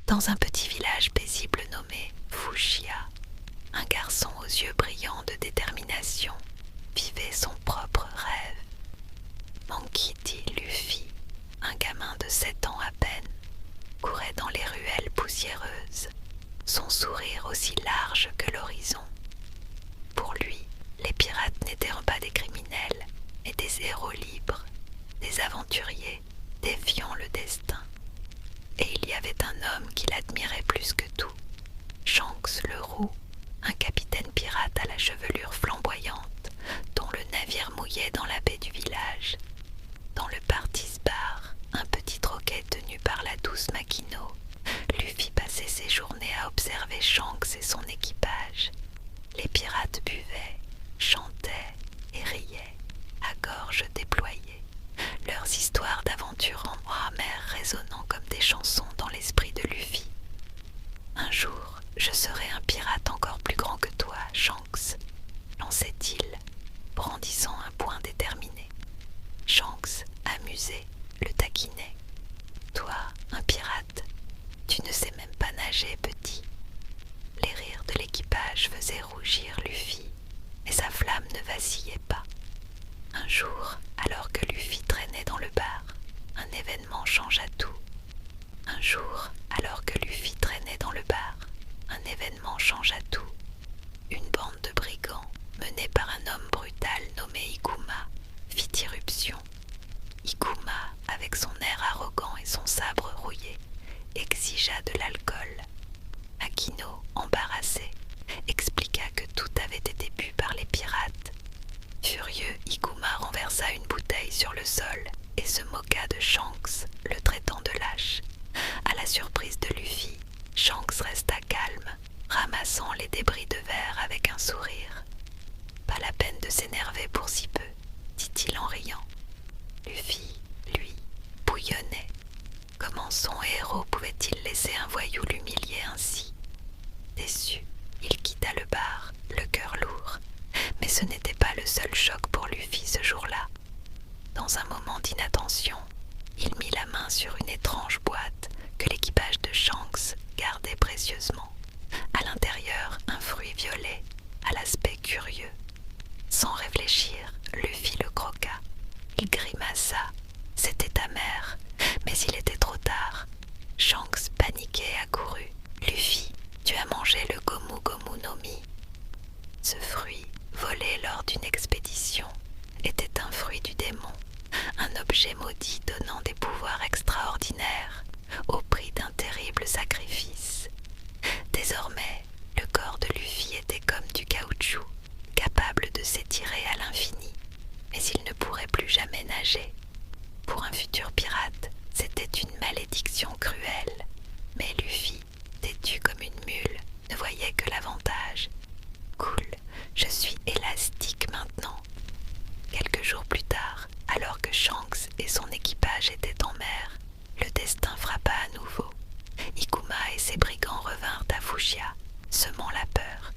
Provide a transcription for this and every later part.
Dans un petit village paisible nommé Fuchsia, un garçon aux yeux brillants de détermination vivait son propre rêve. Monkey D. Luffy, un gamin de 7 ans à peine, courait dans les ruelles poussiéreuses, son sourire aussi large que l'horizon. Pour lui, les pirates n'étaient pas des criminels, mais des héros libres, des aventuriers défiant le destin. Et il y avait un homme qu'il admirait plus que tout, Shanks le Roux, un capitaine pirate à la chevelure flamboyante, dont le navire mouillait dans la baie du village. Dans le Partis Bar, un petit troquet tenu par la douce Makino, Luffy passait ses journées à observer Shanks et son équipage. Les pirates buvaient, chantaient et riaient, à gorge déployée, leurs histoires d'aventure en bras mer résonnant comme des chansons dans l'esprit de Luffy. Un jour, je serai un pirate encore plus grand que toi, Shanks, lançait-il, brandissant un poing déterminé. Shanks, amusé, le taquinait. Toi, un pirate, tu ne sais même pas nager, petit. Les rires de l'équipage faisaient rougir Luffy, mais sa flamme ne vacillait pas. Un jour, alors que Luffy traînait dans le bar, un événement changea tout. Un jour, alors que Luffy traînait dans le bar, un événement changea tout. Une bande de brigands, menée par un homme brutal nommé Ikuma, fit irruption. Ikuma, avec son air arrogant et son sabre rouillé, exigea de l'alcool. Makino, embarrassé, expliqua que tout avait été bu par les pirates. Furieux, Ikuma renversa une bouteille sur le sol et se moqua de Shanks, le traitant de lâche. À la surprise de Luffy, Shanks resta calme, ramassant les débris de verre avec un sourire. « Pas la peine de s'énerver pour si peu, » dit-il en riant. Luffy, lui, bouillonnait. Comment son héros pouvait-il laisser un voyou l'humilier ainsi? Déçu, il quitta le bar, le cœur lourd. Mais ce n'était pas le seul choc pour Luffy ce jour-là. Dans un moment d'inattention, il mit la main sur une étrange boîte que l'équipage de Shanks gardait précieusement. À l'intérieur, un fruit violet, à l'aspect curieux. Sans réfléchir, Luffy le croqua. Il grimaça. C'était amer, mais il était trop tard. Shanks, paniqué, accourut. « Luffy, tu as mangé le Gomu Gomu no Mi. » Ce fruit, volé lors d'une expédition, était un fruit du démon, un objet maudit donnant des pouvoirs extraordinaires, au prix d'un terrible sacrifice. Désormais, le corps de Luffy était comme du caoutchouc, capable de s'étirer à l'infini, mais il ne pourrait plus jamais nager. Pour un futur pirate, c'était une malédiction cruelle, mais Luffy, têtu comme une mule, ne voyait que l'avantage. Cool, je suis élastique maintenant. Quelques jours plus tard, alors que Shanks et son équipage étaient en mer, le destin frappa à nouveau. Ikuma et ses brigands revinrent à Fuchsia, semant la peur.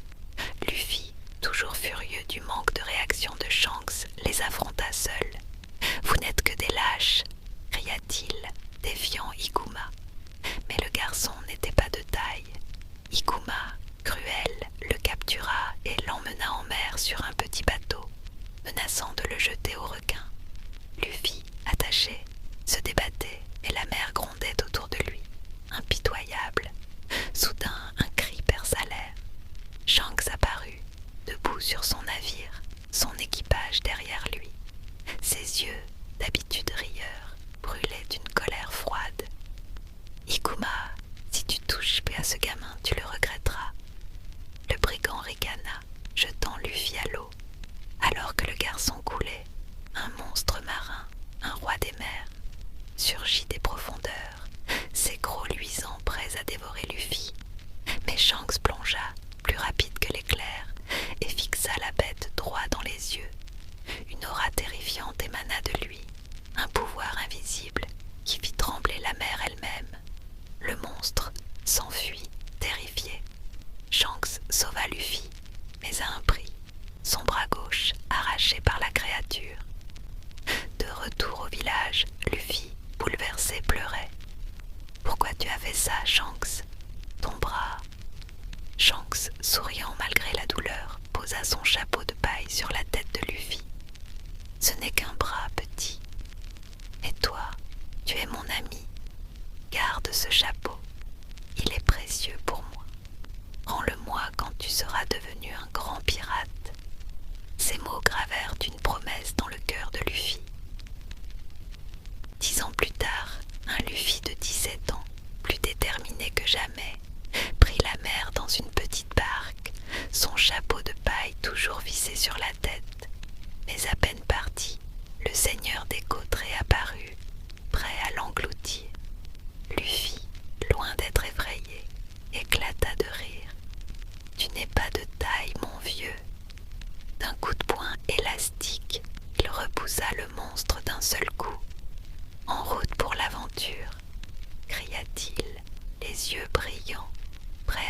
Luffy, toujours furieux du manque de réaction de Shanks, les affronta seul. « Vous n'êtes que des lâches !» cria-t-il, défiant Ikuma. Mais le garçon n'était pas de taille. Ikuma, cruel, le captura et l'emmena en mer sur un petit bateau, menaçant de le jeter aux requins. Luffy, attaché, se débattait et la mer grondait autour de lui, impitoyable. Soudain, un cri perça l'air. Shanks apparut, debout sur son navire, son équipage derrière lui. Ses yeux, d'habitude rieurs, brûlaient d'une colère froide. « Ikuma, si tu touches plus à ce gamin, tu le regretteras. » Le brigand ricana, jetant Luffy à l'eau. Alors que le garçon coulait, un monstre marin, un roi des mers, surgit des profondeurs, ses crocs luisants prêts à dévorer Luffy. Mais Shanks plongea, plus rapide que l'éclair, et fixa la bête droit dans les yeux. Une aura terrifiante émana de lui, un pouvoir invisible qui fit trembler la mer elle-même. Le monstre s'enfuit, terrifié. Shanks sauva Luffy, mais à un prix, son bras gauche arraché par la créature. De retour au village, Luffy, bouleversé, pleurait. Pourquoi tu as fait ça, Shanks? Ton bras. Shanks, souriant malgré la douleur, posa son chapeau de paille sur la tête de Luffy. Ce n'est qu'un bras, petit. Et toi, tu es mon ami. Garde ce chapeau. Il est précieux pour moi. Rends-le-moi quand tu seras devenu un grand pirate. Ces mots gravèrent une promesse dans le cœur de Luffy. 10 ans plus tard, un Luffy de 17 ans, plus déterminé que jamais, prit la mer dans une petite barque, son chapeau de paille toujours vissé sur la tête. Mais à peine parti, le seigneur des côtes réapparut, prêt à l'engloutir. Luffy, loin d'être effrayé, éclata de rire. « Tu n'es pas de taille, mon vieux. » D'un coup de poing élastique, il repoussa le monstre d'un seul coup. « En route pour l'aventure !» cria-t-il, les yeux brillants, prêt